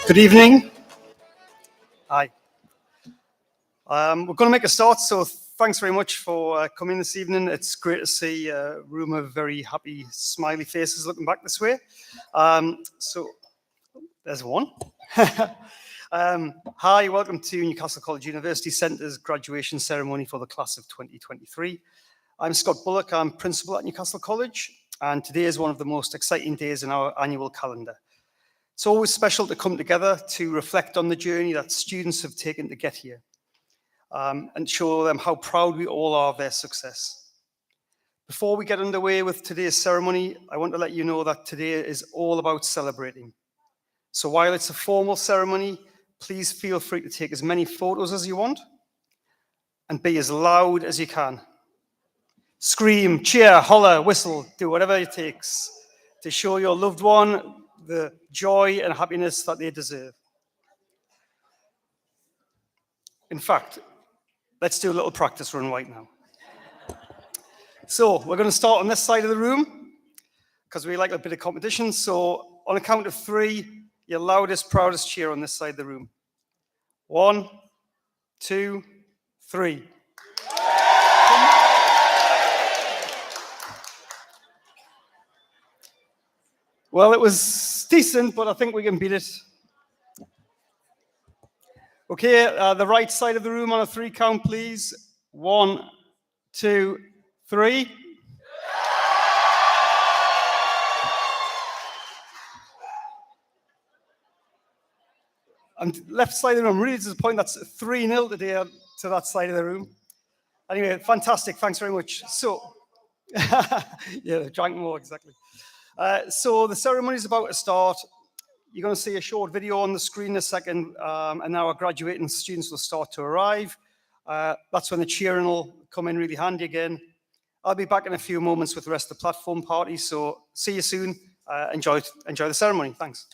Good evening. Hi. We're going to make a start, so thanks very much for coming this evening. It's great to see a room of very happy, smiley faces looking back this way. So there's one. Hi, welcome to Newcastle College University Centre's graduation ceremony for the class of 2023. I'm Scott Bullock, I'm principal at Newcastle College, and today is one of the most exciting days in our annual calendar. It's always special to come together to reflect on the journey that students have taken to get here and show them how proud we all are of their success. Before we get underway with today's ceremony, I want to let you know that today is all about celebrating. So while it's a formal ceremony, please feel free to take as many photos as you want and be as loud as you can. Scream, cheer, holler, whistle, do whatever it takes to show your loved one the joy and happiness that they deserve. In fact, let's do a little practice run right now. So we're going to start on this side of the room because we like a bit of competition. So on a count of three, your loudest, proudest cheer on this side of the room. 1, 2, 3. Well, it was decent, but I think we can beat it. Okay, the right side of the room on a 3 count, please. 1, 2, 3. And left side of the room, really disappointed. That's 3-0 today to that side of the room. Anyway, fantastic. Thanks very much. So, yeah, drank more, exactly. So the ceremony is about to start. You're going to see a short video on the screen in a second, and now our graduating students will start to arrive. That's when the cheering will come in really handy again. I'll be back in a few moments with the rest of the platform party, so see you soon. Enjoy the ceremony. Thanks.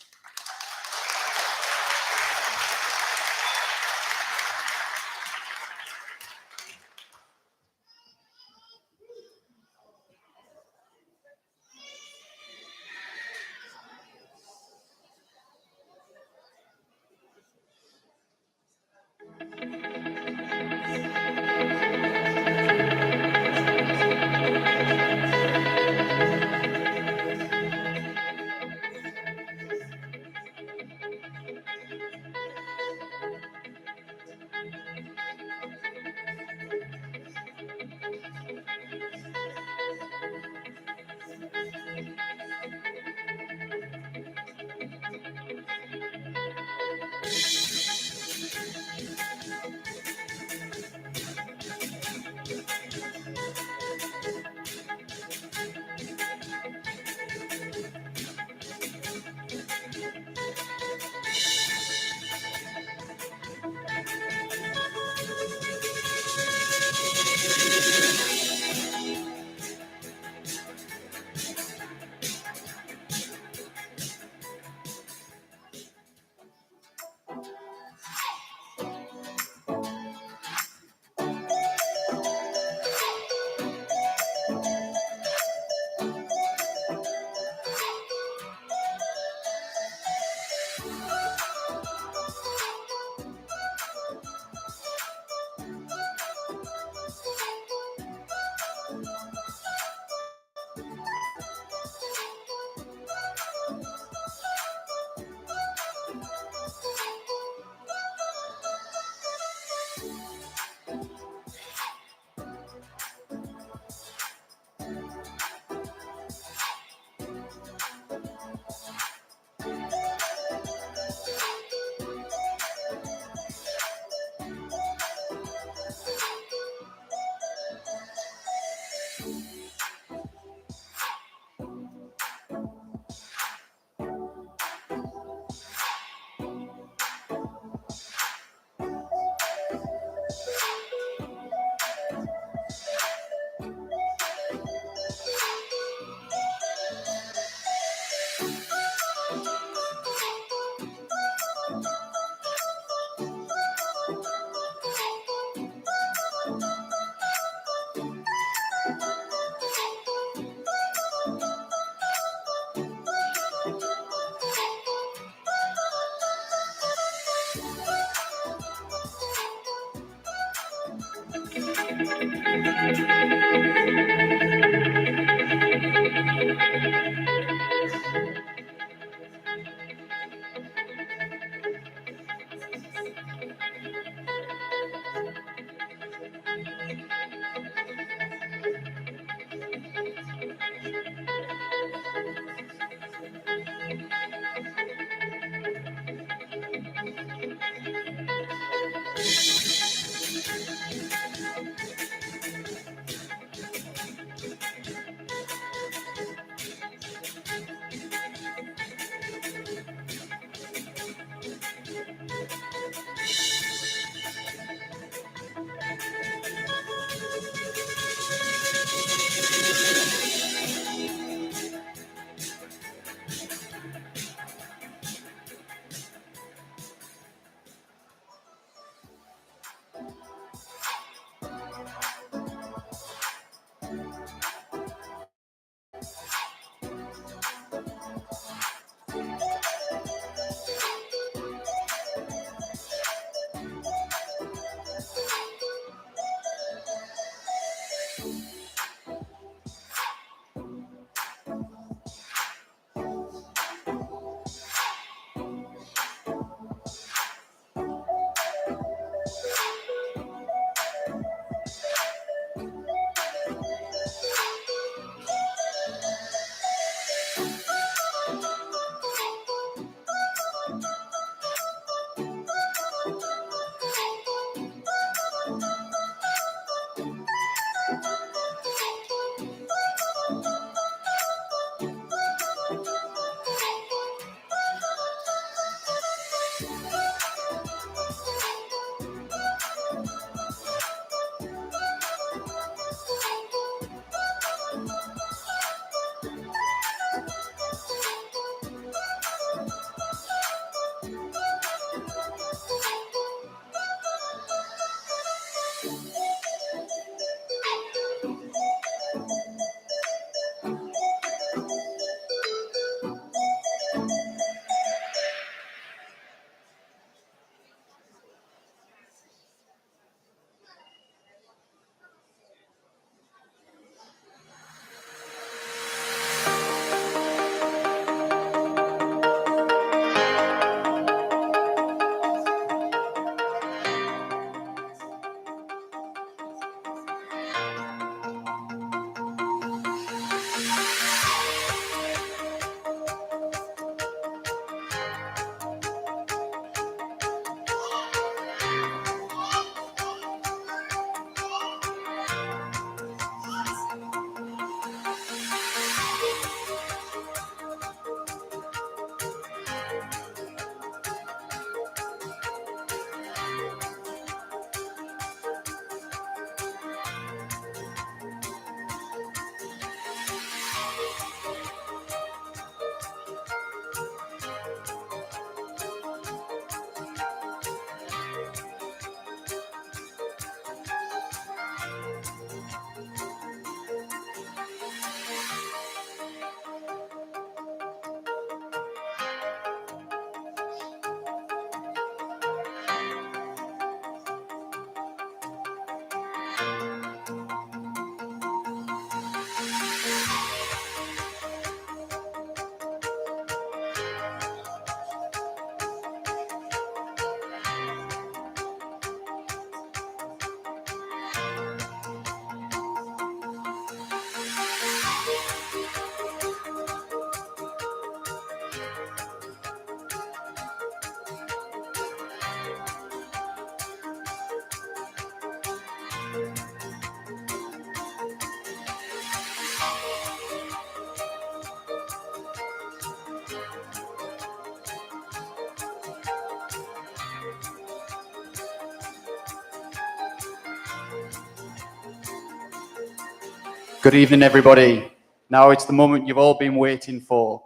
Good evening, everybody. Now it's the moment you've all been waiting for.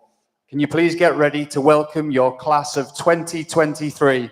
Can you please get ready to welcome your class of 2023?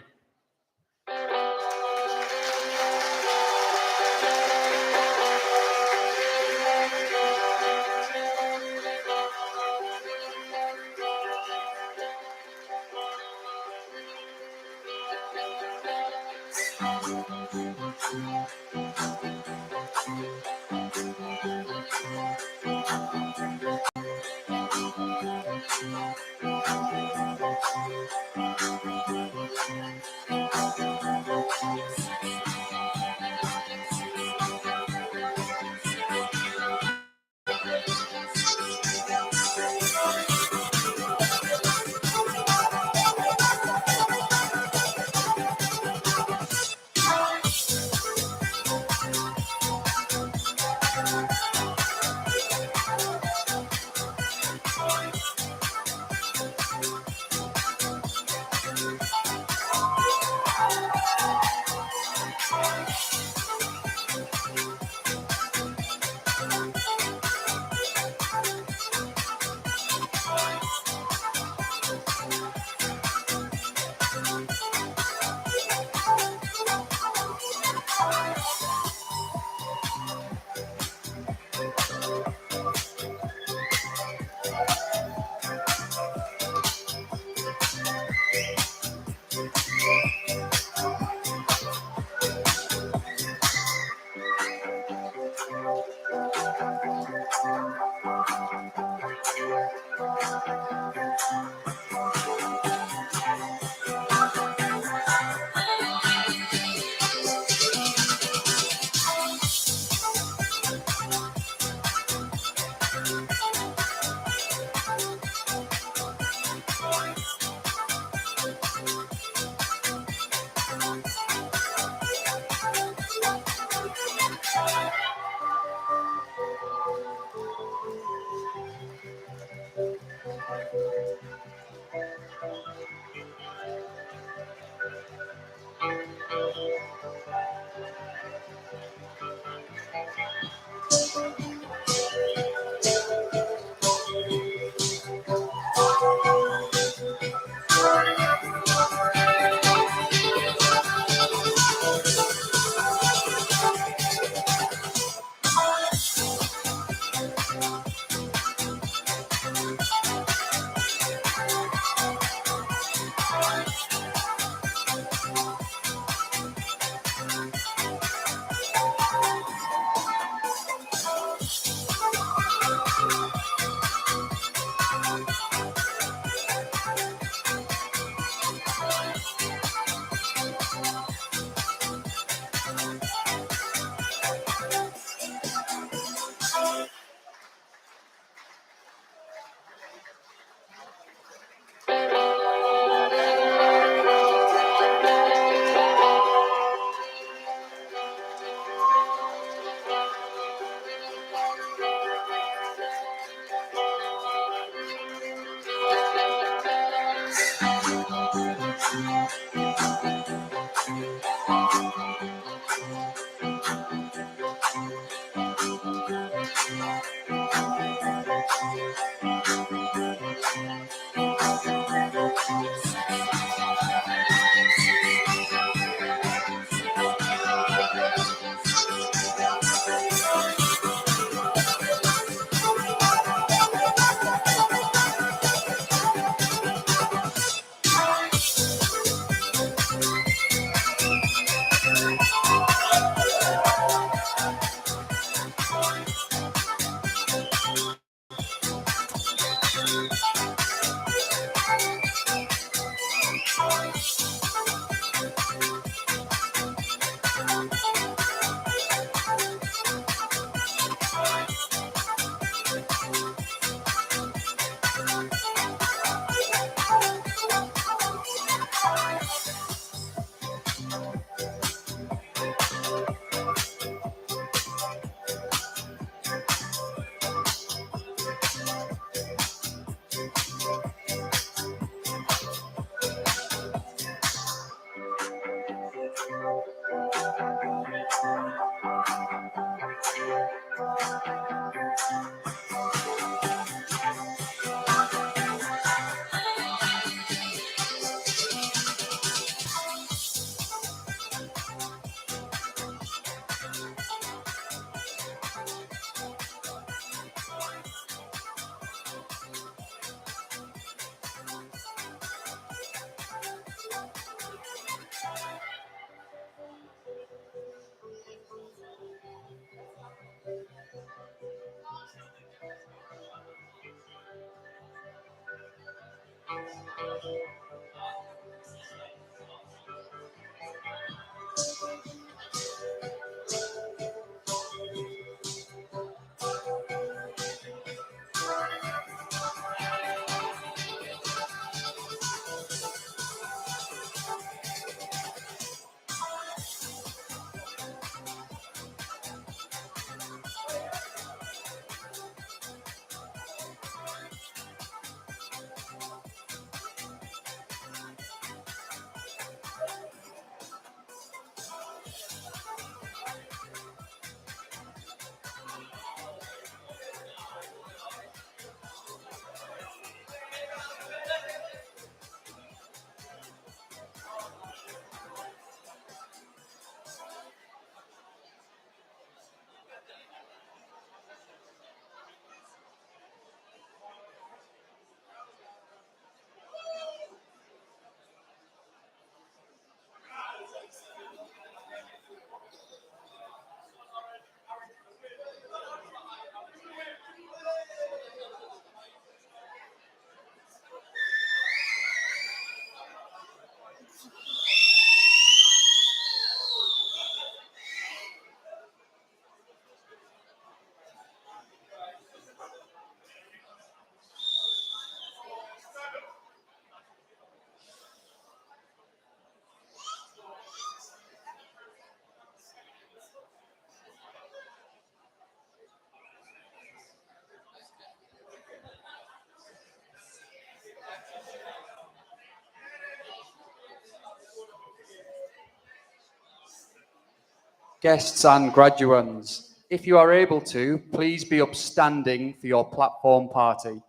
Guests and graduands, if you are able to, please be upstanding for your platform party.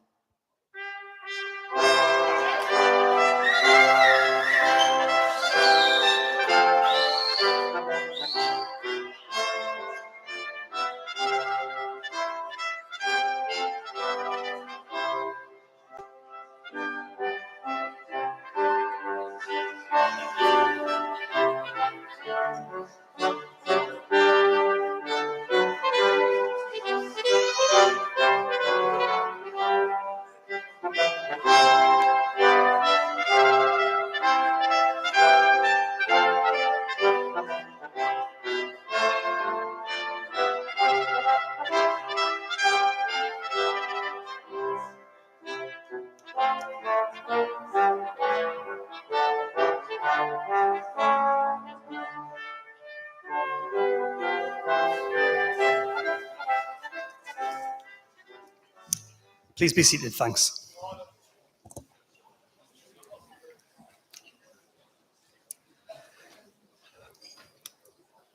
Please be seated, thanks.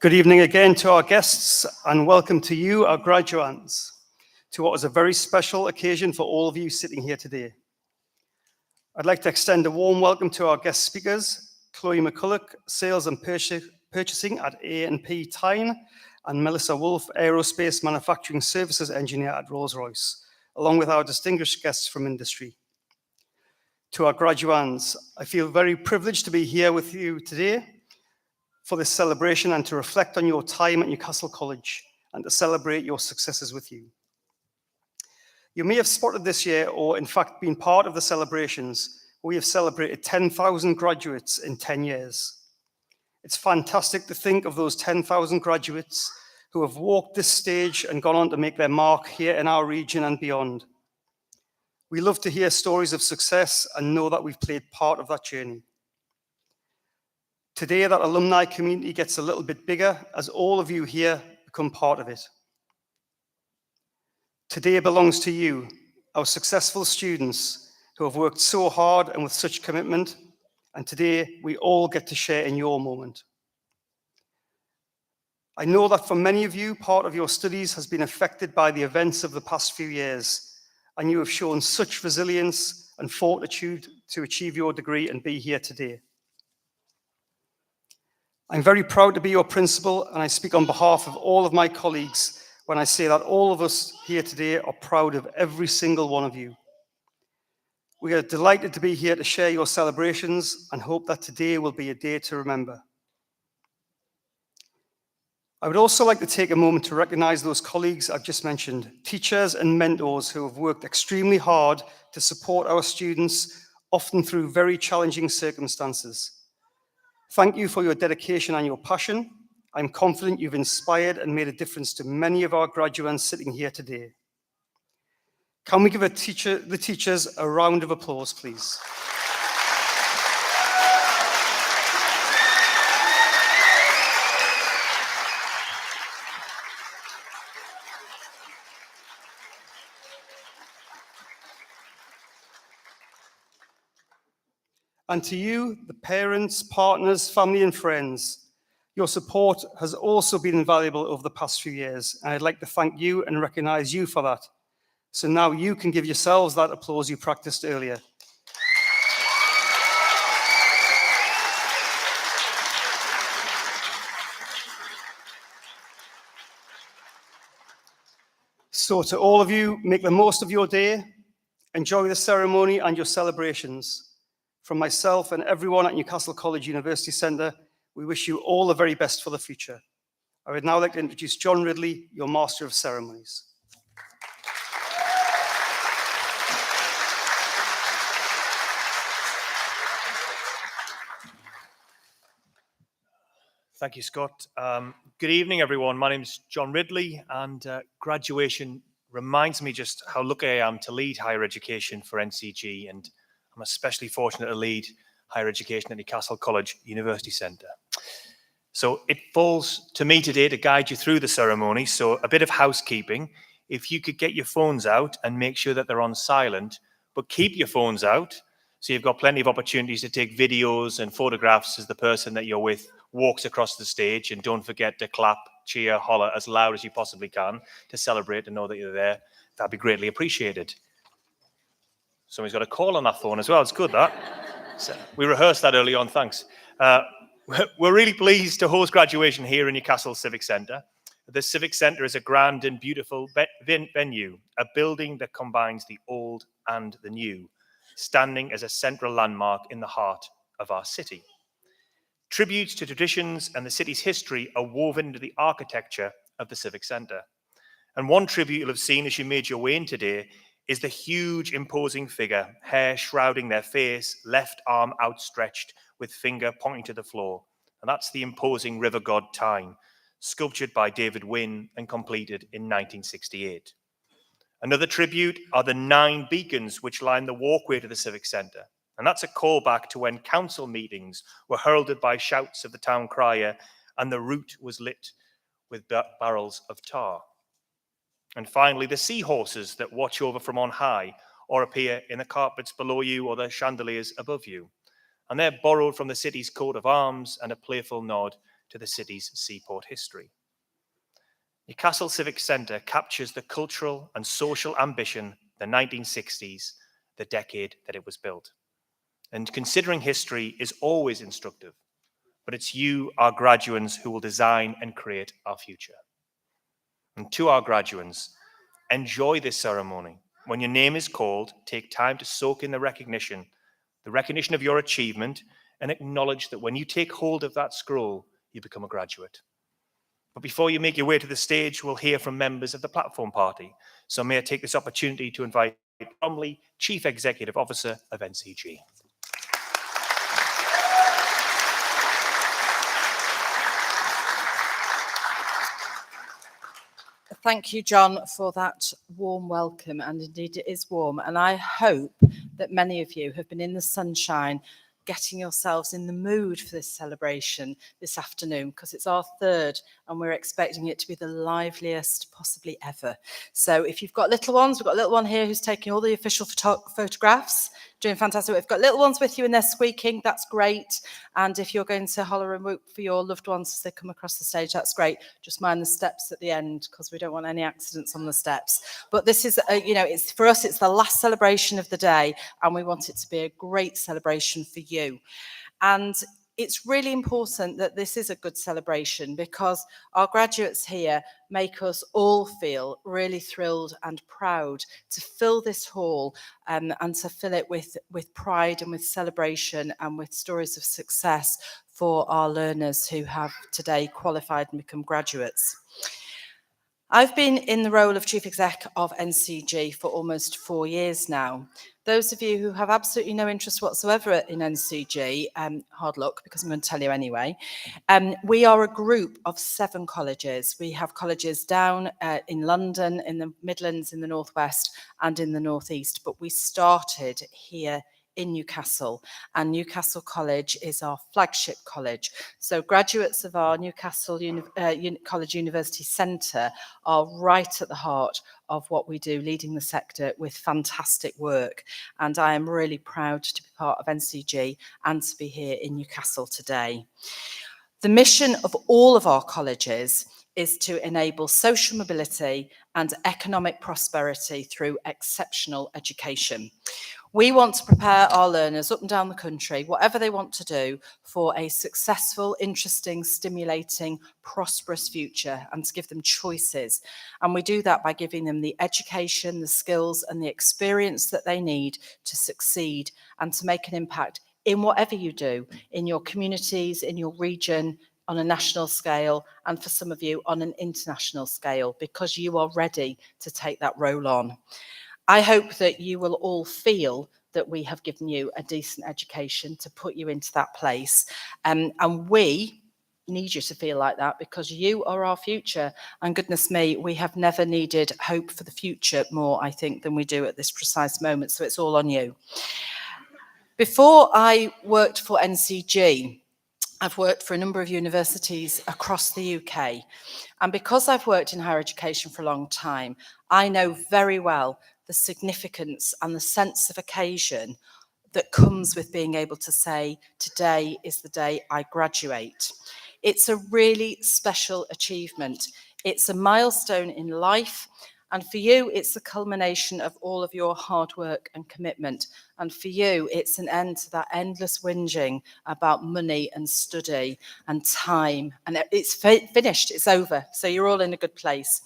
Good evening again to our guests, and welcome to you, our graduands, to what is a very special occasion for all of you sitting here today. I'd like to extend a warm welcome to our guest speakers, Chloe McCulloch, Sales and Purchasing at A&P Tyne, and Melissa Wolfe, Aerospace Manufacturing Services Engineer at Rolls-Royce, along with our distinguished guests from industry. To our graduands, I feel very privileged to be here with you today for this celebration and to reflect on your time at Newcastle College and to celebrate your successes with you. You may have spotted this year, or in fact been part of the celebrations, we have celebrated 10,000 graduates in 10 years. It's fantastic to think of those 10,000 graduates who have walked this stage and gone on to make their mark here in our region and beyond. We love to hear stories of success and know that we've played part of that journey. Today, that alumni community gets a little bit bigger as all of you here become part of it. Today belongs to you, our successful students who have worked so hard and with such commitment, and today we all get to share in your moment. I know that for many of you, part of your studies has been affected by the events of the past few years, and you have shown such resilience and fortitude to achieve your degree and be here today. I'm very proud to be your principal, and I speak on behalf of all of my colleagues when I say that all of us here today are proud of every single one of you. We are delighted to be here to share your celebrations and hope that today will be a day to remember. I would also like to take a moment to recognize those colleagues I've just mentioned, teachers and mentors who have worked extremely hard to support our students often through very challenging circumstances. Thank you for your dedication and your passion. I'm confident you've inspired and made a difference to many of our graduates sitting here today. Can we give the teachers a round of applause, please? And to you, the parents, partners, family, and friends, your support has also been invaluable over the past few years, and I'd like to thank you and recognize you for that. So now you can give yourselves that applause you practiced earlier. So to all of you, make the most of your day, enjoy the ceremony and your celebrations. From myself and everyone at Newcastle College University Centre, we wish you all the very best for the future. I would now like to introduce John Ridley, your Master of Ceremonies. Thank you, Scott. Good evening, everyone. My name is John Ridley, and graduation reminds me just how lucky I am to lead higher education for NCG, and I'm especially fortunate to lead higher education at Newcastle College University Centre. So it falls to me today to guide you through the ceremony. So a bit of housekeeping. If you could get your phones out and make sure that they're on silent, but keep your phones out so you've got plenty of opportunities to take videos and photographs as the person that you're with walks across the stage, and don't forget to clap, cheer, holler as loud as you possibly can to celebrate and know that you're there. That'd be greatly appreciated. Somebody's got a call on that phone as well. It's good, that. So we rehearsed that early on, thanks. We're really pleased to host graduation here in Newcastle Civic Centre. The Civic Centre is a grand and beautiful venue, a building that combines the old and the new, standing as a central landmark in the heart of our city. Tributes to traditions and the city's history are woven into the architecture of the Civic Centre. And one tribute you'll have seen as you made your way in today is the huge imposing figure, hair shrouding their face, left arm outstretched with finger pointing to the floor. And that's the imposing river god Tyne, sculptured by David Wynne and completed in 1968. Another tribute are the 9 beacons which line the walkway to the Civic Centre. And that's a callback to when council meetings were heralded by shouts of the town crier and the route was lit with barrels of tar. And finally, the seahorses that watch over from on high or appear in the carpets below you or the chandeliers above you. And they're borrowed from the city's coat of arms and a playful nod to the city's seaport history. Newcastle Civic Centre captures the cultural and social ambition, the 1960s, the decade that it was built. And considering history is always instructive, but it's you, our graduates, who will design and create our future. And to our graduates, enjoy this ceremony. When your name is called, take time to soak in the recognition of your achievement, and acknowledge that when you take hold of that scroll, you become a graduate. But before you make your way to the stage, we'll hear from members of the platform party. So may I take this opportunity to invite Bromley, Chief Executive Officer of NCG. Thank you, John, for that warm welcome, and indeed it is warm. And I hope that many of you have been in the sunshine, getting yourselves in the mood for this celebration this afternoon, because it's our 3rd and we're expecting it to be the liveliest possibly ever. So if you've got little ones, we've got a little one here who's taking all the official photographs, doing fantastic. We've got little ones with you and they're squeaking, that's great. And if you're going to holler and whoop for your loved ones as they come across the stage, that's great. Just mind the steps at the end, because we don't want any accidents on the steps. But this is, it's for us, it's the last celebration of the day, and we want it to be a great celebration for you. And it's really important that this is a good celebration, because our graduates here make us all feel really thrilled and proud to fill this hall and to fill it with pride and with celebration and with stories of success for our learners who have today qualified and become graduates. I've been in the role of Chief Exec of NCG for almost 4 years now, Those of you who have absolutely no interest whatsoever in NCG, hard luck, because I'm going to tell you anyway. We are a group of 7 colleges. We have colleges down in London, in the Midlands, in the Northwest, and in the Northeast, but we started here in Newcastle, and Newcastle College is our flagship college. So graduates of our Newcastle College University Centre are right at the heart of what we do, leading the sector with fantastic work. And I am really proud to be part of NCG and to be here in Newcastle today. The mission of all of our colleges is to enable social mobility and economic prosperity through exceptional education. We want to prepare our learners up and down the country, whatever they want to do, for a successful, interesting, stimulating, prosperous future, and to give them choices. And we do that by giving them the education, the skills, and the experience that they need to succeed and to make an impact in whatever you do, in your communities, in your region, on a national scale, and for some of you on an international scale, because you are ready to take that role on. I hope that you will all feel that we have given you a decent education to put you into that place. And we need you to feel like that, because you are our future. And goodness me, we have never needed hope for the future more, I think, than we do at this precise moment. So it's all on you. Before I worked for NCG, I've worked for a number of universities across the UK. And because I've worked in higher education for a long time, I know very well the significance and the sense of occasion that comes with being able to say, today is the day I graduate. It's a really special achievement. It's a milestone in life. And for you, it's the culmination of all of your hard work and commitment. And for you, it's an end to that endless whinging about money and study and time. And it's finished, it's over. So you're all in a good place.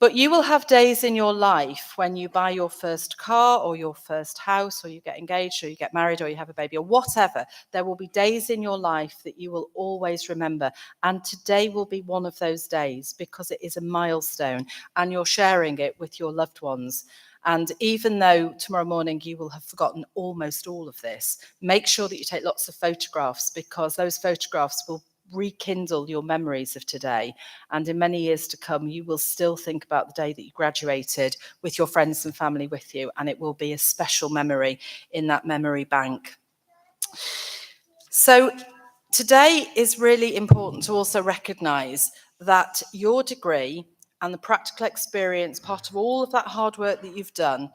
But you will have days in your life when you buy your first car or your first house, or you get engaged or you get married or you have a baby or whatever. There will be days in your life that you will always remember. And today will be one of those days, because it is a milestone and you're sharing it with your loved ones. And even though tomorrow morning you will have forgotten almost all of this, make sure that you take lots of photographs, because those photographs will rekindle your memories of today. And in many years to come, you will still think about the day that you graduated with your friends and family with you, and it will be a special memory in that memory bank. So today is really important to also recognise that your degree and the practical experience, part of all of that hard work that you've done,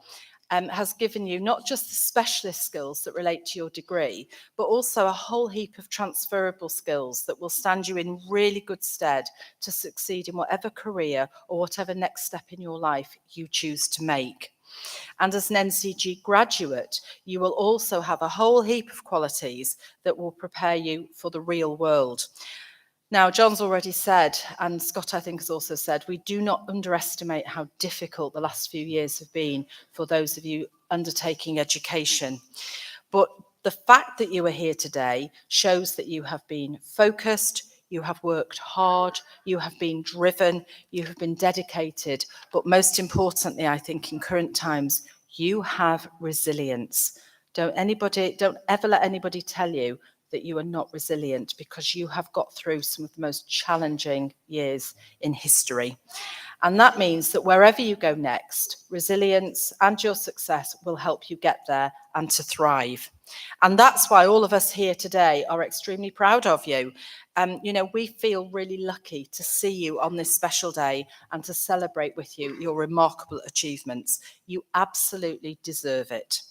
has given you not just the specialist skills that relate to your degree, but also a whole heap of transferable skills that will stand you in really good stead to succeed in whatever career or whatever next step in your life you choose to make. And as an NCG graduate, you will also have a whole heap of qualities that will prepare you for the real world. Now, John's already said, and Scott, I think, has also said, we do not underestimate how difficult the last few years have been for those of you undertaking education. But the fact that you are here today shows that you have been focused, you have worked hard, you have been driven, you have been dedicated, but most importantly, I think in current times, you have resilience. Don't ever let anybody tell you that you are not resilient, because you have got through some of the most challenging years in history. And that means that wherever you go next, resilience and your success will help you get there and to thrive. And that's why all of us here today are extremely proud of you. We feel really lucky to see you on this special day and to celebrate with you your remarkable achievements. You absolutely deserve it.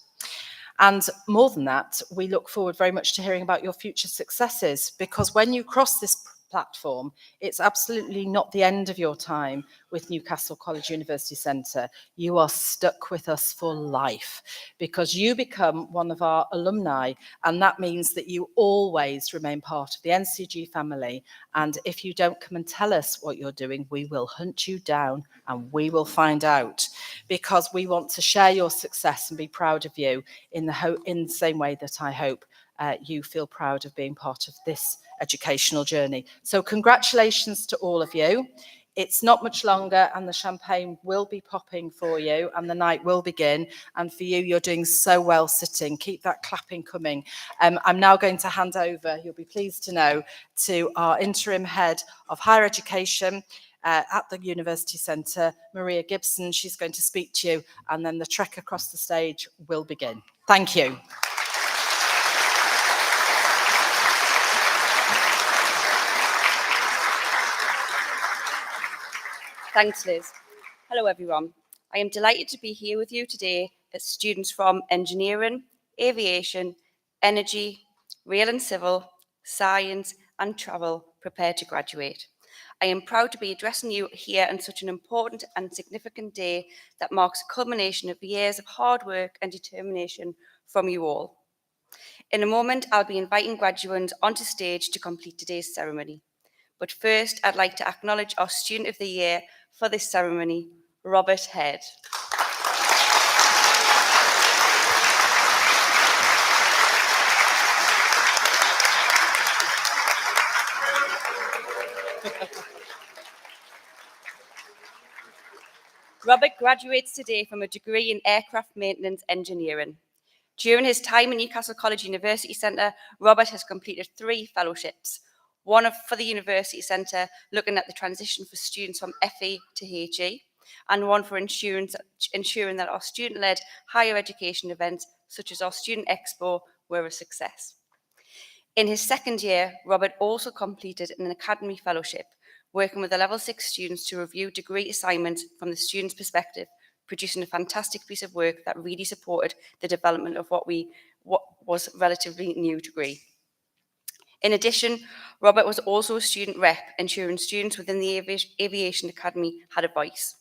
And more than that, we look forward very much to hearing about your future successes, because when you cross this platform, it's absolutely not the end of your time with Newcastle College University Centre. You are stuck with us for life, because you become one of our alumni, and that means that you always remain part of the NCG family. And if you don't come and tell us what you're doing, we will hunt you down and we will find out, because we want to share your success and be proud of you in the same way that I hope you feel proud of being part of this educational journey. So congratulations to all of you. It's not much longer and the champagne will be popping for you and the night will begin. And for you, you're doing so well sitting. Keep that clapping coming. I'm now going to hand over, you'll be pleased to know, to our interim head of higher education at the University Centre, Maria Gibson. She's going to speak to you and then the trek across the stage will begin. Thank you. Thanks, Liz. Hello, everyone. I am delighted to be here with you today as students from engineering, aviation, energy, rail and civil, science and travel prepare to graduate. I am proud to be addressing you here on such an important and significant day that marks a culmination of years of hard work and determination from you all. In a moment, I'll be inviting graduates onto stage to complete today's ceremony. But first, I'd like to acknowledge our Student of the Year for this ceremony, Robert Head. Robert graduates today from a degree in aircraft maintenance engineering. During his time in Newcastle College University Centre, Robert has completed 3 fellowships, one for the University Centre looking at the transition for students from FE to HE, and one for ensuring that our student-led higher education events, such as our Student Expo, were a success. In his second year, Robert also completed an academy fellowship, working with the Level 6 students to review degree assignments from the student's perspective, producing a fantastic piece of work that really supported the development of what was a relatively new degree. In addition, Robert was also a student rep, ensuring students within the Aviation Academy had a voice.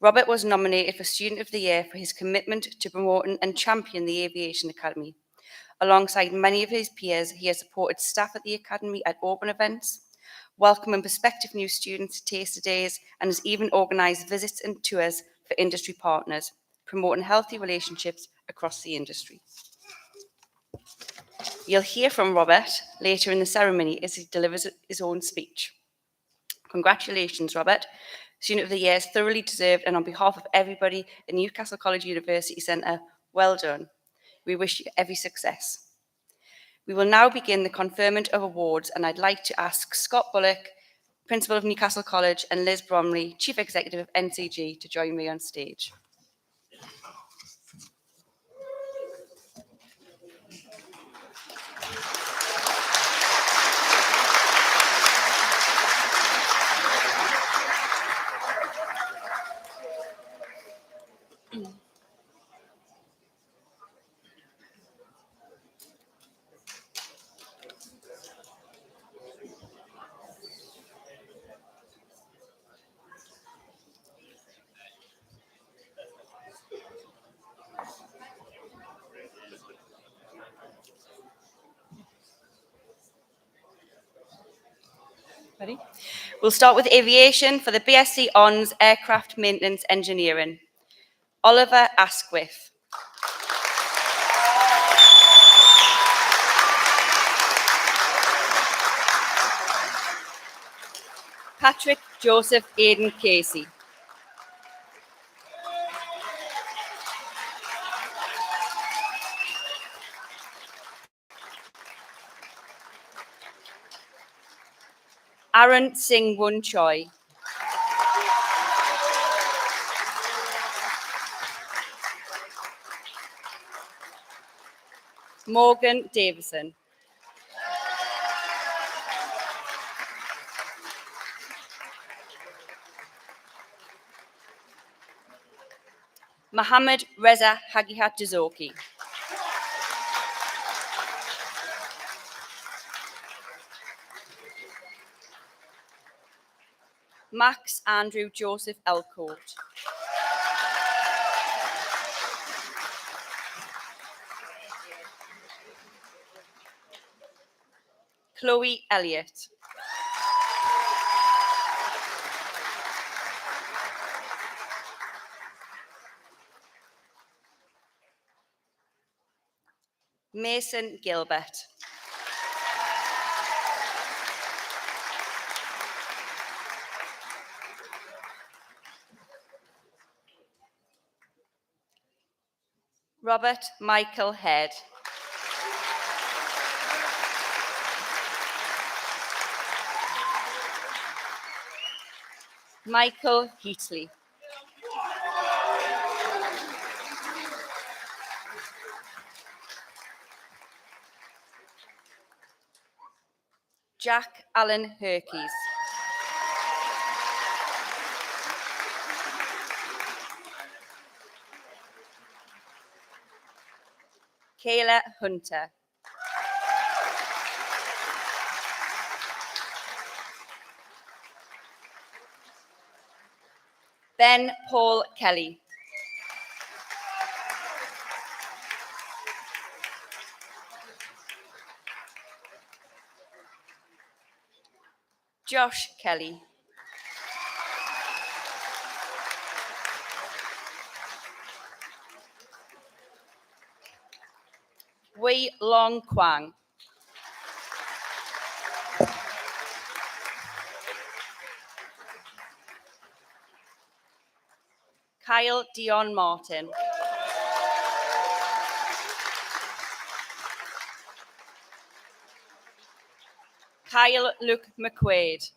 Robert was nominated for Student of the Year for his commitment to promoting and championing the Aviation Academy. Alongside many of his peers, he has supported staff at the Academy at open events, welcoming prospective new students to taster days, and has even organised visits and tours for industry partners, promoting healthy relationships across the industry. You'll hear from Robert later in the ceremony as he delivers his own speech. Congratulations, Robert. Student of the Year is thoroughly deserved, and on behalf of everybody at Newcastle College University Centre, well done. We wish you every success. We will now begin the conferment of awards, and I'd like to ask Scott Bullock, Principal of Newcastle College, and Liz Bromley, Chief Executive of NCG, to join me on stage. Ready? We'll start with aviation for the BSc Hons Aircraft Maintenance Engineering. Oliver Asquith. Patrick Joseph Aidan Casey. Aaron Singh Wun Choi. Morgan Davison. Mohammed Reza Hagihat Dizoki. Max Andrew Joseph Elcourt. Chloe Elliott. Mason Gilbert. Robert Michael Head. Michael Heatley. Jack Allen Herkes. Kayla Hunter. Ben Paul Kelly. Josh Kelly. Wei Long Kwang. Kyle Dion Martin. Kyle Luke McQuaid.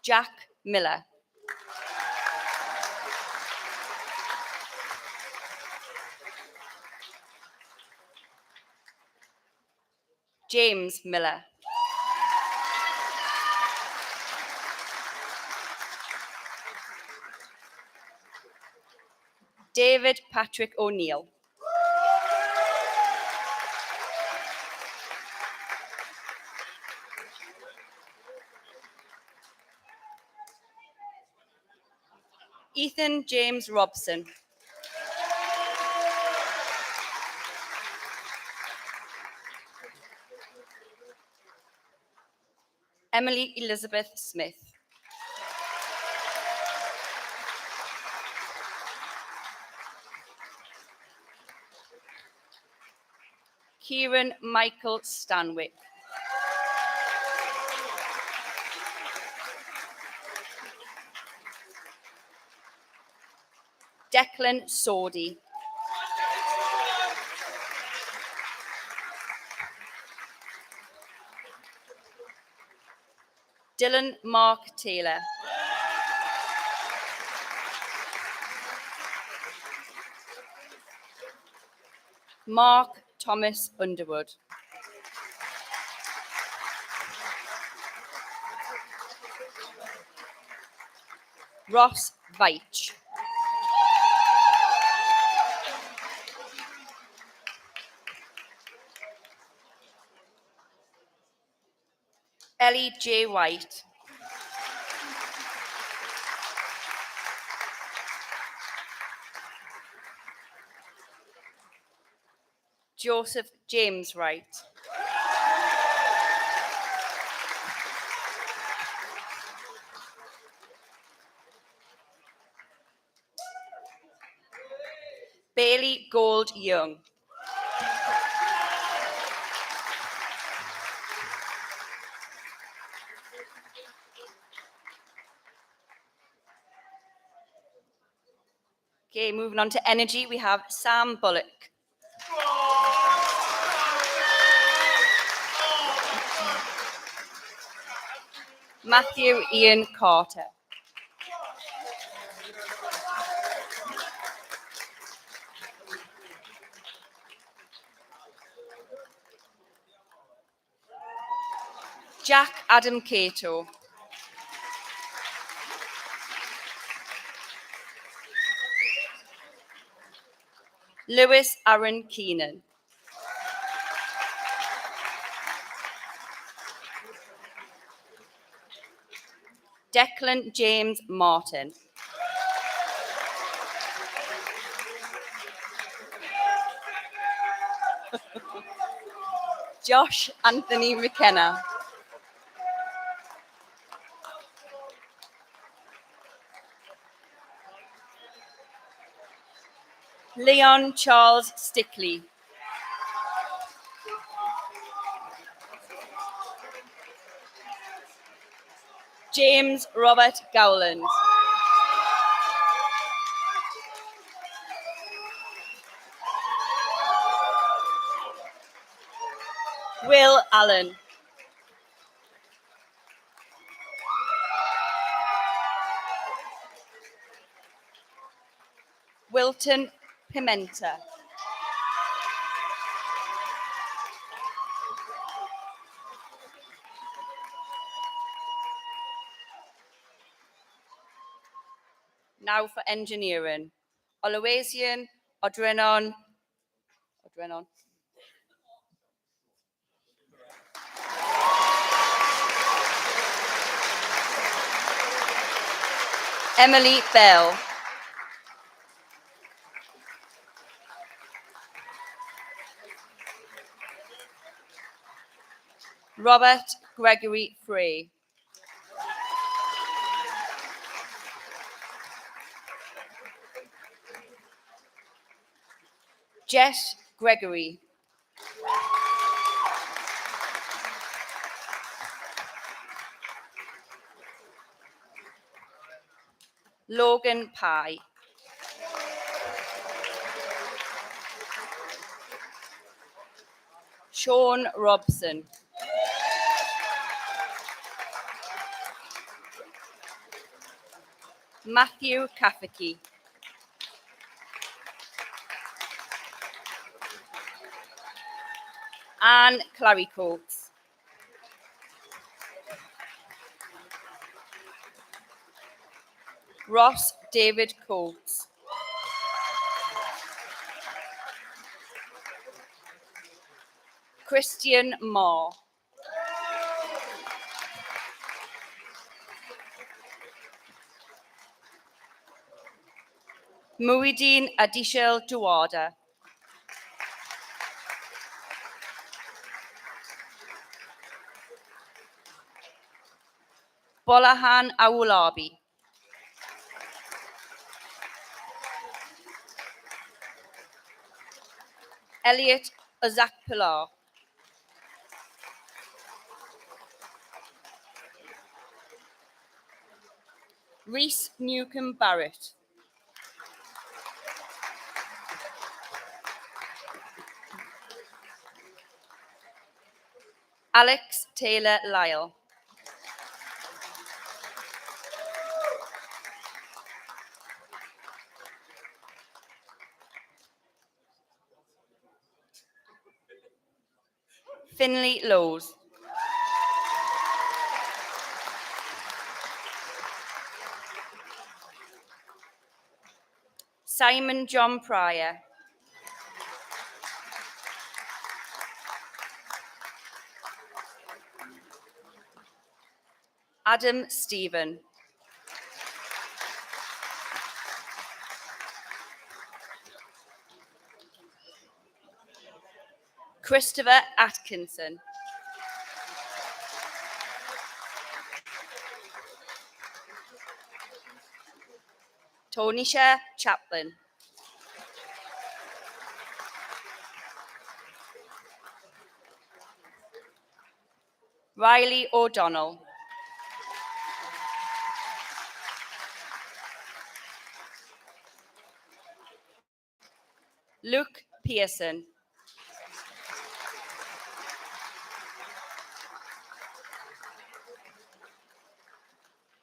Jack Miller. James Miller. David Patrick O'Neill. Ethan James Robson. Emily Elizabeth Smith. Kieran Michael Stanwyck. Declan Sordy. Dylan Mark Taylor. Mark Thomas Underwood. Ross Veitch. Ellie J. White. Joseph James Wright. Bailey Gold Young. Okay, moving on to energy, we have Sam Bullock. Matthew Ian Carter. Jack Adam Cato. Lewis Aaron Keenan. Declan James Martin. Josh Anthony McKenna. Leon Charles Stickley. James Robert Gowland. Will Allen. Wilton Pimenta. Now for engineering. Aviation, Odrenon. Emily Bell. Robert Gregory Frey. Jess Gregory. Logan Pye. Sean Robson. Matthew Kafiki. Anne Clarycoats. Ross David Coates. Christian Marr. Muhyiddin Adishel Duwada. Bolahan Awulabi. Elliot Ozakpilar. Reese Newcomb Barrett. Alex Taylor Lyle. Finley Lowes. Simon John Pryor. Adam Stephen. Christopher Atkinson. Tonisha Chaplin. Riley O'Donnell. Luke Pearson.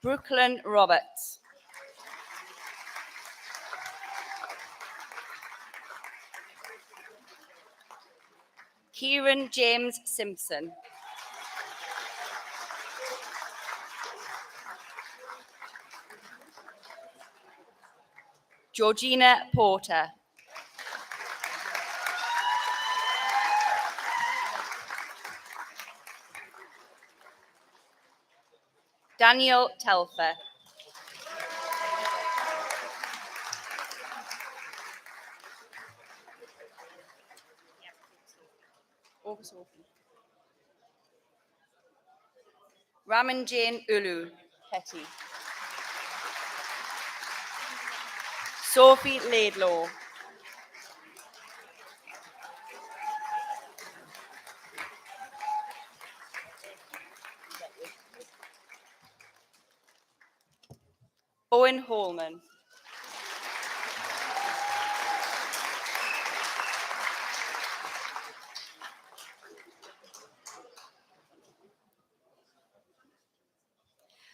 Brooklyn Roberts. Kieran James Simpson. Georgina Porter. Daniel Telfer. Ramanjane Ulu. Petty. Sophie Laidlaw. Owen Holman.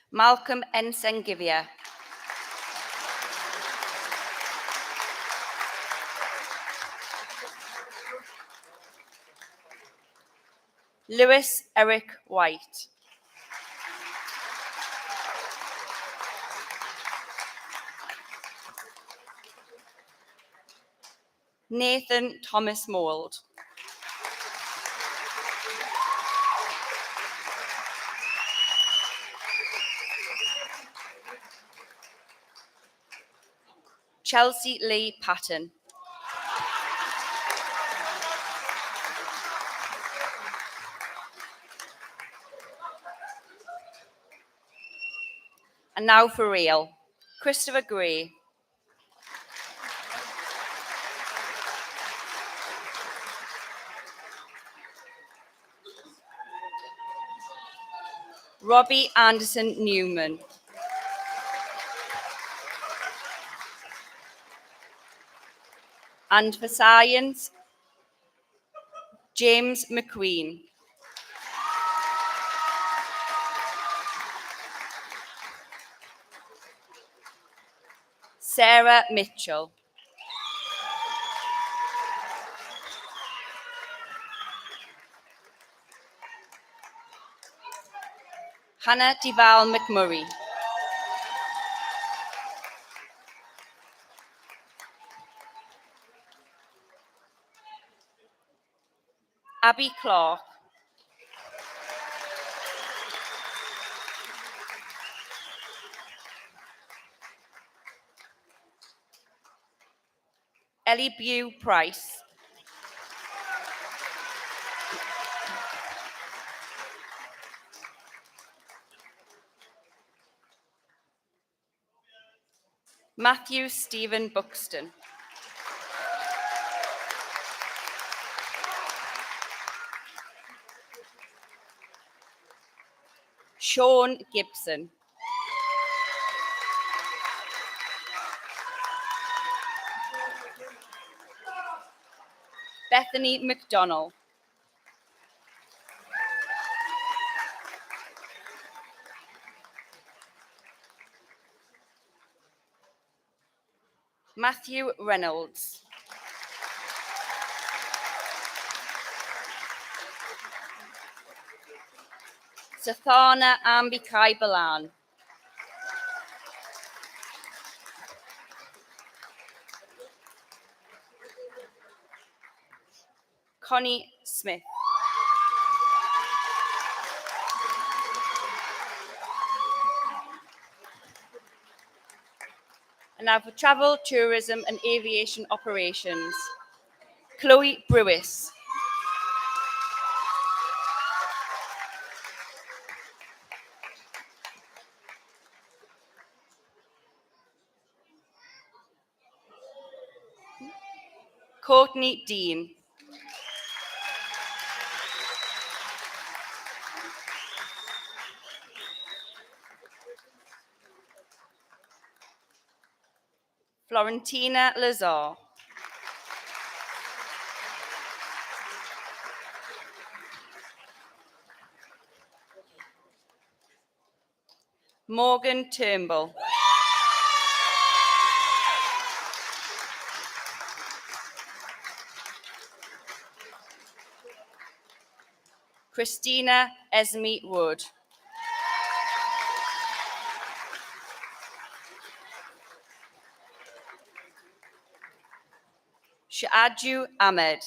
Malcolm Ensengivia. Lewis Eric White. Nathan Thomas Mould. Chelsea Lee Patton. And now for real, Christopher Gray. Robbie Anderson Newman. And for science, James McQueen. Sarah Mitchell. Hannah Deval McMurray. Abby Clark. Ellie Bew Price. Matthew Stephen Buxton. Sean Gibson. Bethany McDonnell. Matthew Reynolds. Sathana Ambikai Balan. Connie Smith. And now for travel, tourism and aviation operations, Chloe Brewis. Courtney Dean. Florentina Lazar. Morgan Turnbull. Christina Esme Wood. Shaadu Ahmed.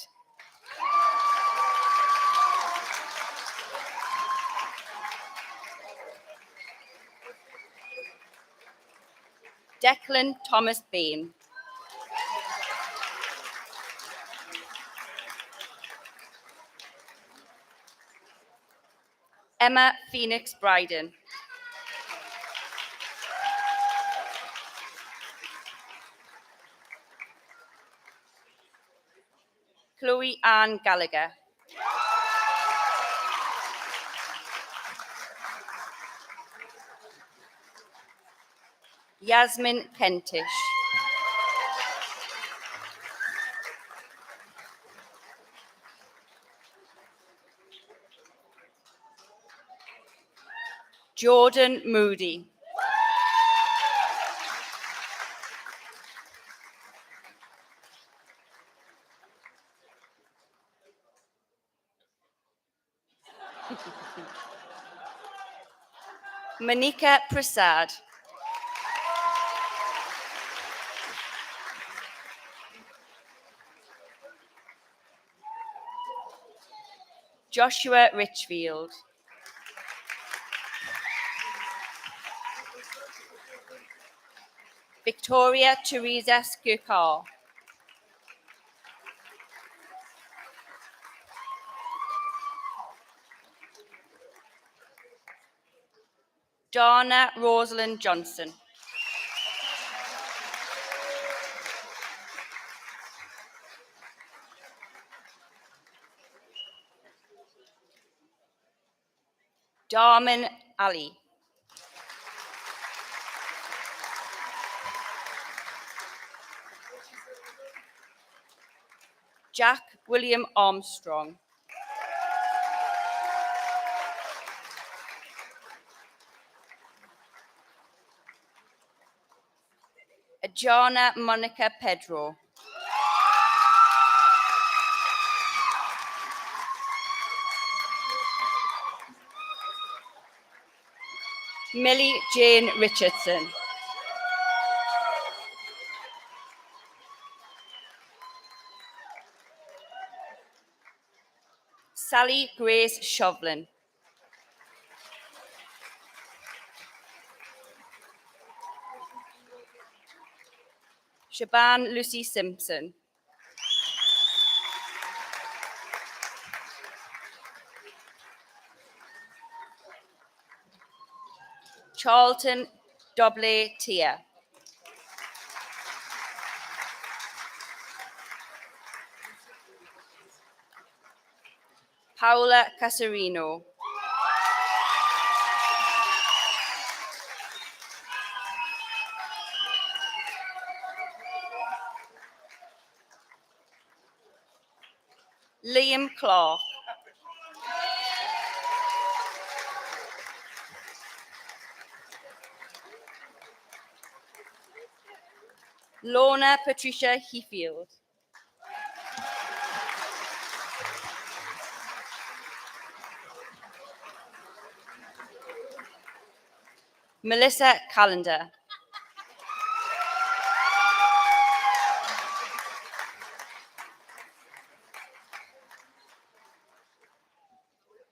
Declan Thomas Bain. Emma Phoenix Bryden. Chloe Ann Gallagher. Yasmin Kentish. Jordan Moody. Manika Prasad. Joshua Richfield. Victoria Teresa Skukar. Dana Rosalind Johnson. Darman Ali. Jack William Armstrong. Ajana Monica Pedro. Millie Jane Richardson. Sally Grace Shovlin. Shaban Lucy Simpson. Charlton Doble Tia. Paola Casarino. Liam Clark. Lorna Patricia Heafield. Melissa Callender.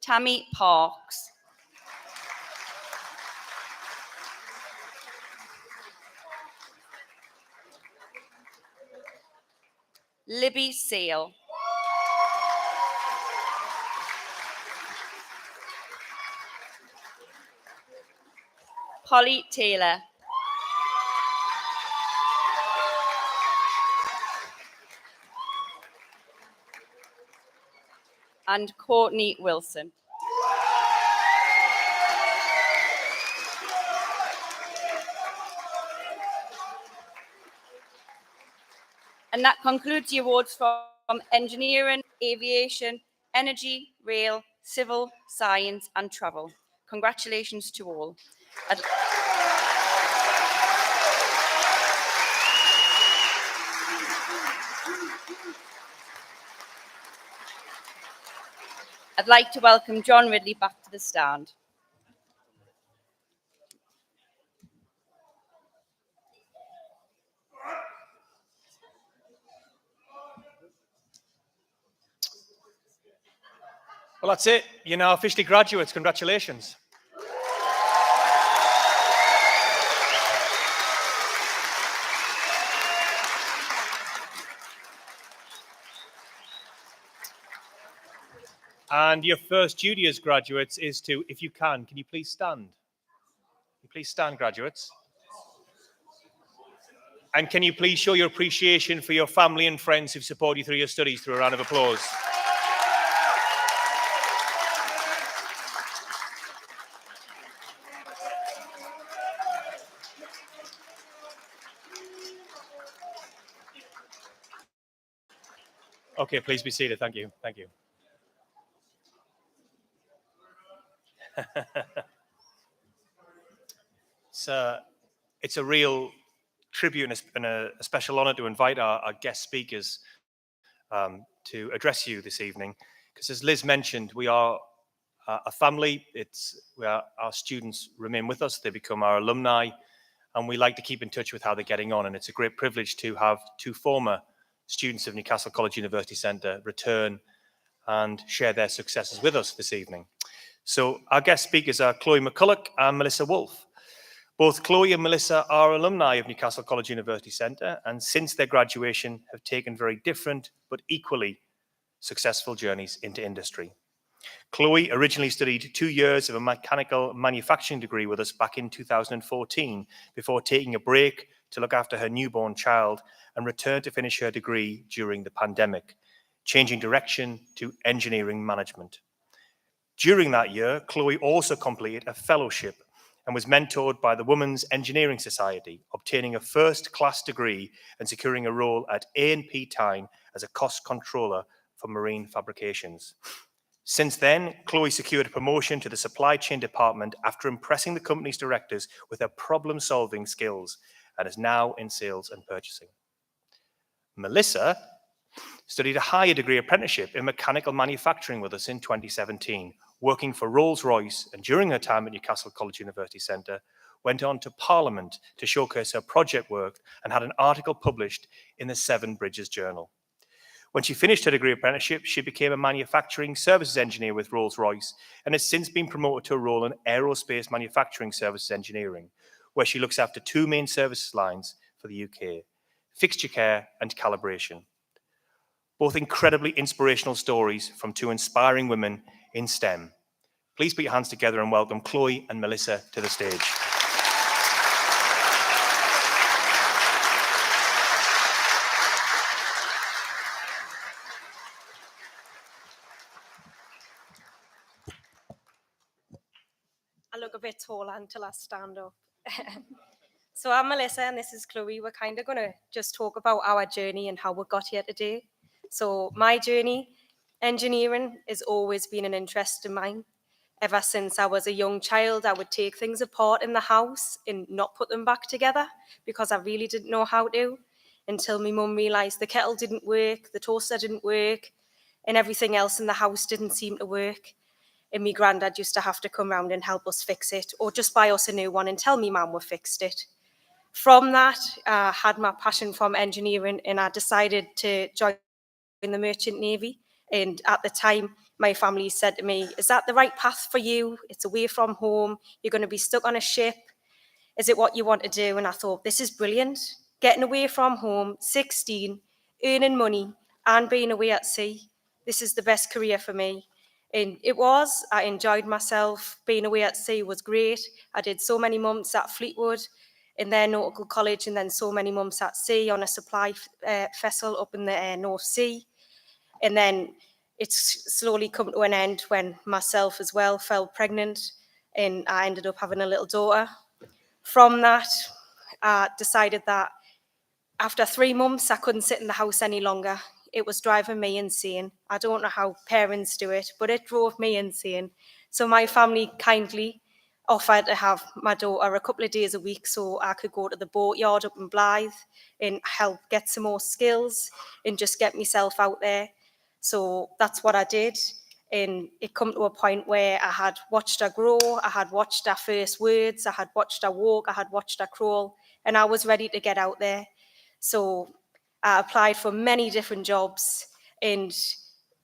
Tammy Parks. Libby Sale. Polly Taylor. And Courtney Wilson. And that concludes the awards from engineering, aviation, energy, rail, civil, science and travel. Congratulations to all. I'd like to welcome John Ridley back to the stand. Well, that's it. You're now officially graduates. Congratulations. And your first duty as graduates is to, if you can you please stand? Can you please stand, graduates? And can you please show your appreciation for your family and friends who've supported you through your studies through a round of applause? Okay, please be seated. Thank you. Thank you. It's a real tribute and a special honor to invite our guest speakers to address you this evening. Because as Liz mentioned, we are a family. Our students remain with us. They become our alumni, and we like to keep in touch with how they're getting on. And it's a great privilege to have two former students of Newcastle College University Centre return and share their successes with us this evening. So our guest speakers are Chloe McCulloch and Melissa Wolfe. Both Chloe and Melissa are alumni of Newcastle College University Centre, and since their graduation have taken very different but equally successful journeys into industry. Chloe originally studied 2 years of a mechanical manufacturing degree with us back in 2014 before taking a break to look after her newborn child and returned to finish her degree during the pandemic, changing direction to engineering management. During that year, Chloe also completed a fellowship and was mentored by the Women's Engineering Society, obtaining a first-class degree and securing a role at A&P Tyne as a cost controller for marine fabrications. Since then, Chloe secured a promotion to the supply chain department after impressing the company's directors with her problem-solving skills and is now in sales and purchasing. Melissa studied a higher degree apprenticeship in mechanical manufacturing with us in 2017, working for Rolls-Royce, and during her time at Newcastle College University Centre, went on to Parliament to showcase her project work and had an article published in the Seven Bridges Journal. When she finished her degree apprenticeship, she became a manufacturing services engineer with Rolls-Royce and has since been promoted to a role in aerospace manufacturing services engineering, where she looks after two main services lines for the UK, fixture care and calibration. Both incredibly inspirational stories from two inspiring women in STEM. Please put your hands together and welcome Chloe and Melissa to the stage. I look a bit tall until I stand up. So I'm Melissa and this is Chloe. We're kind of going to just talk about our journey and how we got here today. So my journey, engineering, has always been an interest of mine. Ever since I was a young child, I would take things apart in the house and not put them back together because I really didn't know how to, until my mum realised the kettle didn't work, the toaster didn't work, and everything else in the house didn't seem to work. And my granddad used to have to come round and help us fix it, or just buy us a new one and tell me mum we fixed it. From that, I had my passion from engineering and I decided to join the Merchant Navy. And at the time, my family said to me, is that the right path for you? It's away from home. You're going to be stuck on a ship. Is it what you want to do? And I thought, this is brilliant. Getting away from home, 16, earning money and being away at sea. This is the best career for me. And it was. I enjoyed myself. Being away at sea was great. I did so many months at Fleetwood in their nautical college and then so many months at sea on a supply vessel up in the North Sea. And then it's slowly come to an end when myself as well fell pregnant and I ended up having a little daughter. From that, I decided that after 3 months, I couldn't sit in the house any longer. It was driving me insane. I don't know how parents do it, but it drove me insane. So my family kindly offered to have my daughter a couple of days a week so I could go to the boatyard up in Blythe and help get some more skills and just get myself out there. So that's what I did. And it come to a point where I had watched her grow, I had watched her first words, I had watched her walk, I had watched her crawl, and I was ready to get out there. So I applied for many different jobs, and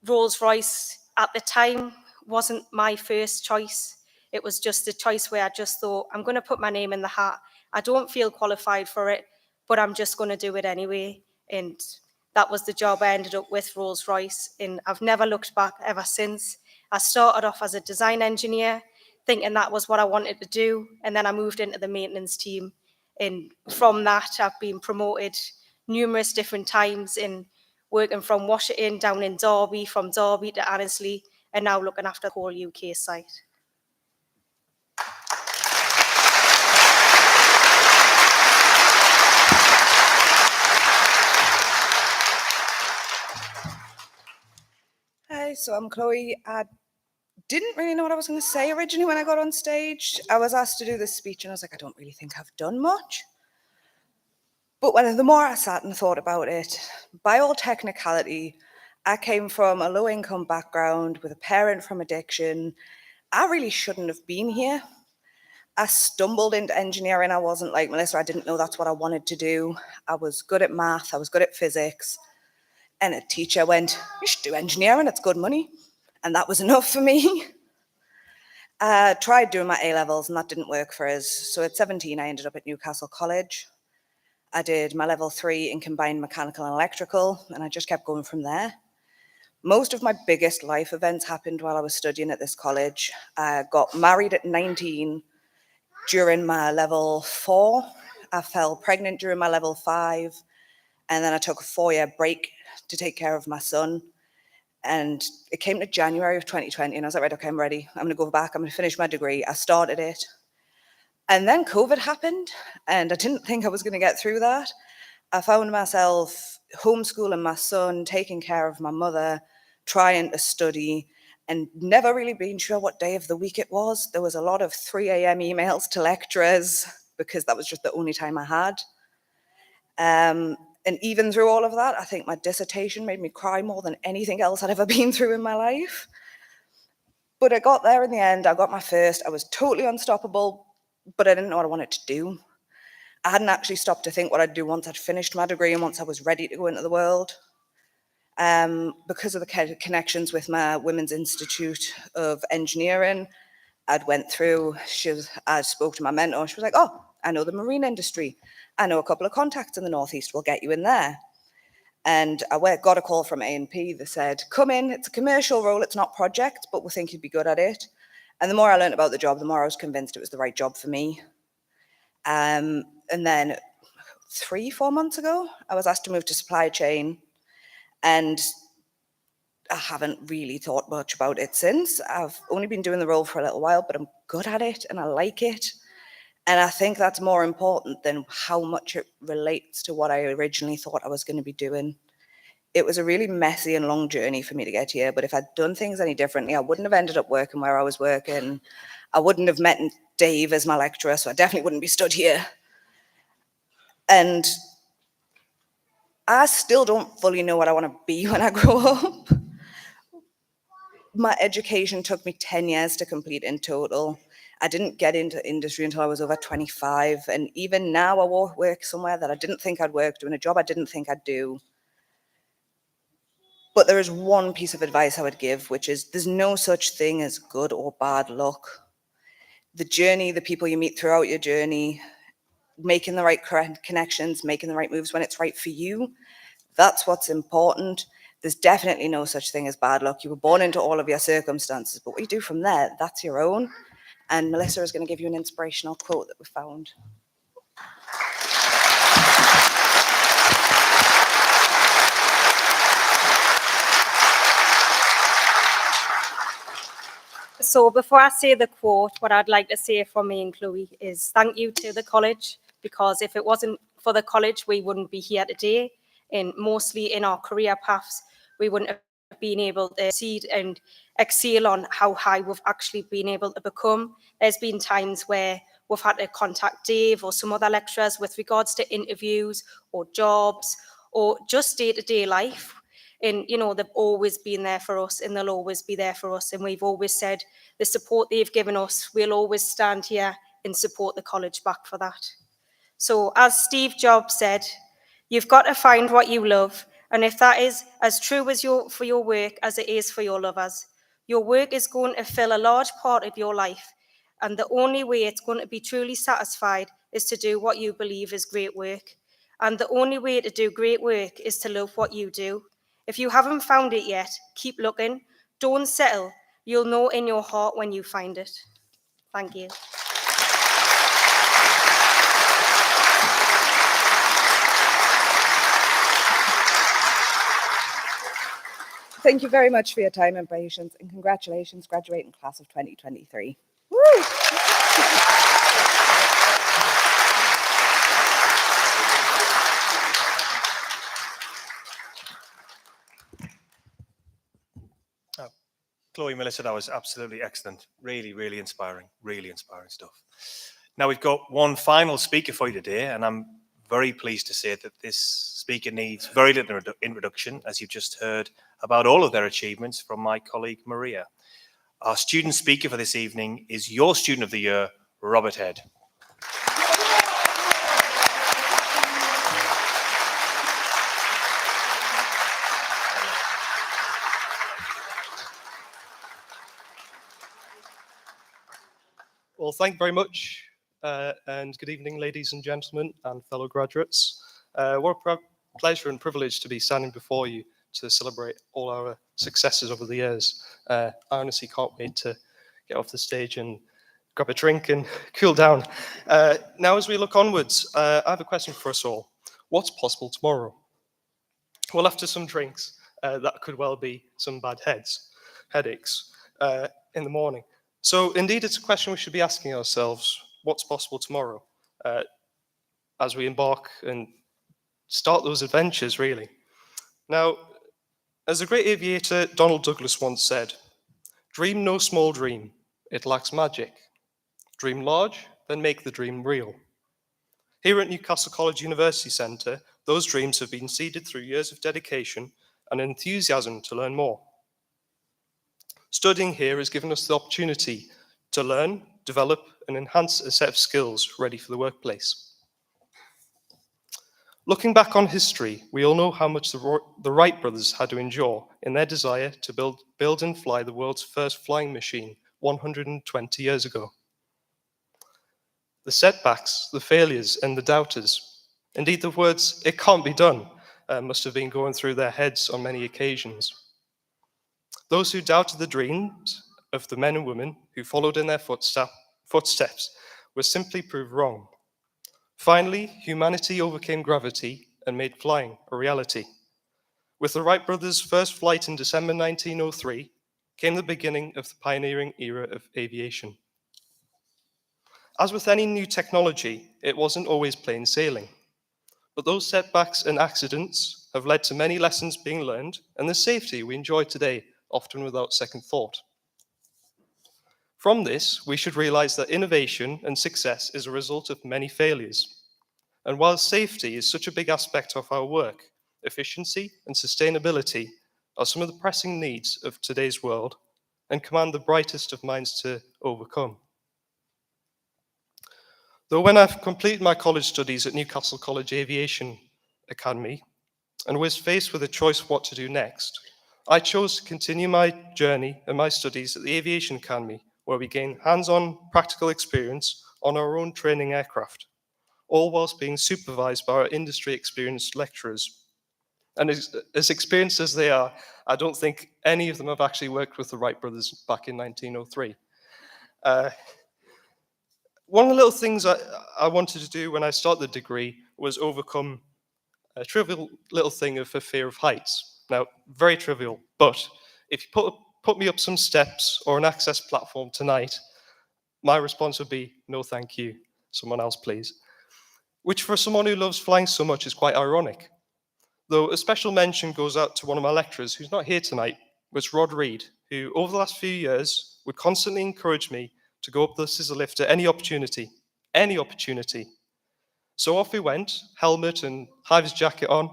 Rolls-Royce at the time wasn't my first choice. It was just a choice where I just thought, I'm going to put my name in the hat. I don't feel qualified for it, but I'm just going to do it anyway. And that was the job I ended up with, Rolls-Royce, and I've never looked back ever since. I started off as a design engineer, thinking that was what I wanted to do, and then I moved into the maintenance team. And from that, I've been promoted numerous different times in working from Washington down in Derby, from Derby to Annesley, and now looking after the whole UK site. so I'm Chloe. I didn't really know what I was going to say originally when I got on stage. I was asked to do this speech and I was like, I don't really think I've done much. But the more I sat and thought about it, by all technicality, I came from a low-income background with a parent from addiction. I really shouldn't have been here. I stumbled into engineering. I wasn't like Melissa. I didn't know that's what I wanted to do. I was good at math. I was good at physics. And a teacher went, you should do engineering. It's good money. And that was enough for me. I tried doing my A-levels and that didn't work for us. So at 17, I ended up at Newcastle College. I did my level 3 in combined mechanical and electrical, and I just kept going from there. Most of my biggest life events happened while I was studying at this college. I got married at 19 during my level 4. I fell pregnant during my level 5, and then I took a 4-year break to take care of my son. And it came to January of 2020, and I was like, right, okay, I'm ready. I'm gonna go back, I'm gonna finish my degree. I started it. And then COVID happened, and I didn't think I was gonna get through that. I found myself homeschooling my son, taking care of my mother, trying to study, and never really being sure what day of the week it was. There was a lot of 3 a.m. emails to lecturers because that was just the only time I had. And even through all of that, I think my dissertation made me cry more than anything else I'd ever been through in my life. But I got there in the end. I got my first. I was totally unstoppable, but I didn't know what I wanted to do. I hadn't actually stopped to think what I'd do once I'd finished my degree and once I was ready to go into the world. Because of the connections with my Women's Institute of Engineering, I'd went through, I spoke to my mentor, she was like, oh, I know the marine industry. I know a couple of contacts in the Northeast, we'll get you in there. And I got a call from A&P that said, come in, it's a commercial role, it's not project, but we think you'd be good at it. And the more I learned about the job, the more I was convinced it was the right job for me. And then 3-4 months ago, I was asked to move to supply chain, and I haven't really thought much about it since. I've only been doing the role for a little while, but I'm good at it and I like it. And I think that's more important than how much it relates to what I originally thought I was going to be doing. It was a really messy and long journey for me to get here, but if I'd done things any differently, I wouldn't have ended up working where I was working. I wouldn't have met Dave as my lecturer, so I definitely wouldn't be stood here. And I still don't fully know what I want to be when I grow up. My education took me 10 years to complete in total. I didn't get into industry until I was over 25. And even now I work somewhere that I didn't think I'd work, doing a job I didn't think I'd do. But there is one piece of advice I would give, which is there's no such thing as good or bad luck. The journey, the people you meet throughout your journey, making the right connections, making the right moves when it's right for you, that's what's important. There's definitely no such thing as bad luck. You were born into all of your circumstances, but what you do from there, that's your own. And Melissa is going to give you an inspirational quote that we found. So before I say the quote, what I'd like to say from me and Chloe is thank you to the college, because if it wasn't for the college, we wouldn't be here today. And mostly in our career paths, we wouldn't have been able to succeed and excel on how high we've actually been able to become. There's been times where we've had to contact Dave or some other lecturers with regards to interviews or jobs or just day-to-day life. And, you know, they've always been there for us and they'll always be there for us. And we've always said the support they've given us, we'll always stand here and support the college back for that. So as Steve Jobs said, you've got to find what you love. And if that is as true as for your work as it is for your lovers, your work is going to fill a large part of your life. And the only way it's going to be truly satisfied is to do what you believe is great work. And the only way to do great work is to love what you do. If you haven't found it yet, keep looking. Don't settle. You'll know in your heart when you find it. Thank you. Thank you very much for your time and patience, and congratulations, graduating class of 2023. Woo! Oh, Chloe, Melissa, that was absolutely excellent. Really, really inspiring stuff. Now we've got one final speaker for you today, and I'm very pleased to say that this speaker needs very little introduction, as you've just heard about all of their achievements from my colleague Maria. Our student speaker for this evening is your Student of the Year, Robert Head. Well, thank you very much, and good evening, ladies and gentlemen, and fellow graduates. What a pleasure and privilege to be standing before you to celebrate all our successes over the years. I honestly can't wait to get off the stage and grab a drink and cool down. Now, as we look onwards, I have a question for us all. What's possible tomorrow? Well, after some drinks, that could well be some bad headaches in the morning. So indeed, it's a question we should be asking ourselves, what's possible tomorrow, as we embark and start those adventures, really. Now, as the great aviator Donald Douglas once said, dream no small dream, it lacks magic. Dream large, then make the dream real. Here at Newcastle College University Centre, those dreams have been seeded through years of dedication and enthusiasm to learn more. Studying here has given us the opportunity to learn, develop, and enhance a set of skills ready for the workplace. Looking back on history, we all know how much the Wright brothers had to endure in their desire to build and fly the world's first flying machine 120 years ago. The setbacks, the failures, and the doubters, indeed the words, "it can't be done," must have been going through their heads on many occasions. Those who doubted the dreams of the men and women who followed in their footsteps were simply proved wrong. Finally, humanity overcame gravity and made flying a reality. With the Wright brothers' first flight in December 1903 came the beginning of the pioneering era of aviation. As with any new technology, it wasn't always plain sailing. But those setbacks and accidents have led to many lessons being learned and the safety we enjoy today, often without second thought. From this, we should realize that innovation and success is a result of many failures. And while safety is such a big aspect of our work, efficiency and sustainability are some of the pressing needs of today's world and command the brightest of minds to overcome. Though when I've completed my college studies at Newcastle College Aviation Academy and was faced with a choice of what to do next, I chose to continue my journey and my studies at the Aviation Academy, where we gain hands-on practical experience on our own training aircraft, all whilst being supervised by our industry-experienced lecturers. And as experienced as they are, I don't think any of them have actually worked with the Wright brothers back in 1903. One of the little things I wanted to do when I started the degree was overcome a trivial little thing of a fear of heights. Now, very trivial, but if you put me up some steps or an access platform tonight, my response would be, no thank you, someone else please. Which for someone who loves flying so much is quite ironic. Though a special mention goes out to one of my lecturers who's not here tonight, was Rod Reed, who over the last few years would constantly encourage me to go up the scissor lift at any opportunity. So off we went, helmet and high-vis jacket on.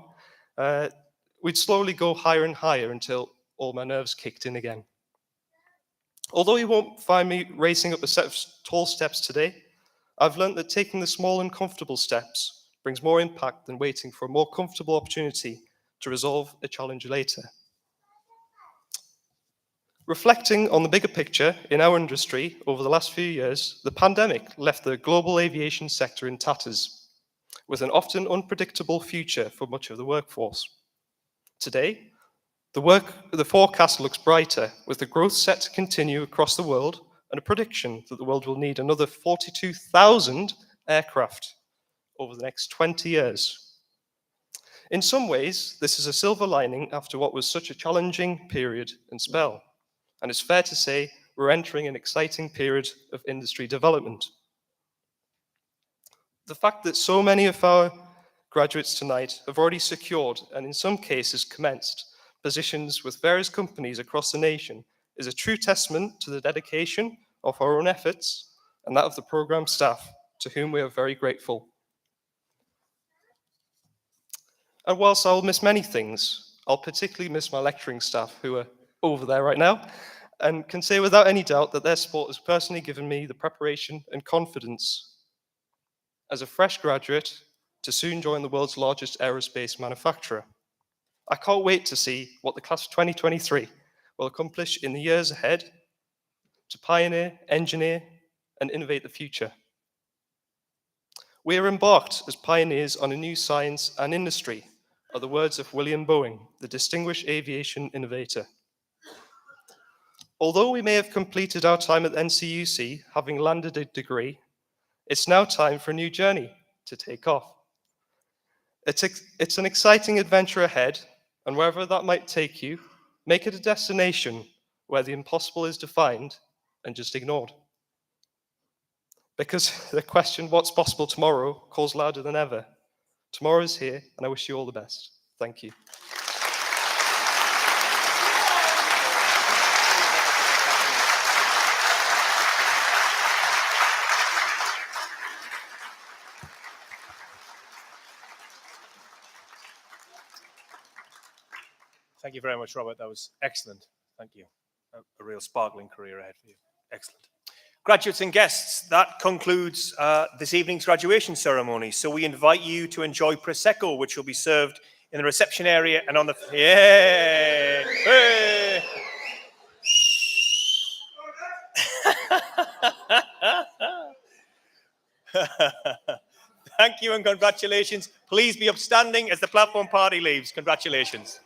We'd slowly go higher and higher until all my nerves kicked in again. Although you won't find me racing up a set of tall steps today, I've learned that taking the small and comfortable steps brings more impact than waiting for a more comfortable opportunity to resolve a challenge later. Reflecting on the bigger picture in our industry over the last few years, the pandemic left the global aviation sector in tatters, with an often unpredictable future for much of the workforce. Today, the forecast looks brighter, with the growth set to continue across the world and a prediction that the world will need another 42,000 aircraft over the next 20 years. In some ways, this is a silver lining after what was such a challenging period and spell. And it's fair to say we're entering an exciting period of industry development. The fact that so many of our graduates tonight have already secured, and in some cases commenced, positions with various companies across the nation is a true testament to the dedication of our own efforts and that of the programme staff, to whom we are very grateful. And whilst I'll miss many things, I'll particularly miss my lecturing staff, who are over there right now, and can say without any doubt that their support has personally given me the preparation and confidence as a fresh graduate to soon join the world's largest aerospace manufacturer. I can't wait to see what the class of 2023 will accomplish in the years ahead to pioneer, engineer, and innovate the future. We are embarked as pioneers on a new science and industry, are the words of William Boeing, the distinguished aviation innovator. Although we may have completed our time at NCUC, having landed a degree, it's now time for a new journey to take off. It's an exciting adventure ahead, and wherever that might take you, make it a destination where the impossible is defined and just ignored. Because the question, what's possible tomorrow, calls louder than ever. Tomorrow is here, and I wish you all the best. Thank you. Thank you very much, Robert. That was excellent. Thank you. A real sparkling career ahead for you. Excellent. Graduates and guests, that concludes this evening's graduation ceremony. So we invite you to enjoy Prosecco, which will be served in the reception area and on the... Yeah! Hey! Thank you and congratulations. Please be upstanding as the platform party leaves. Congratulations.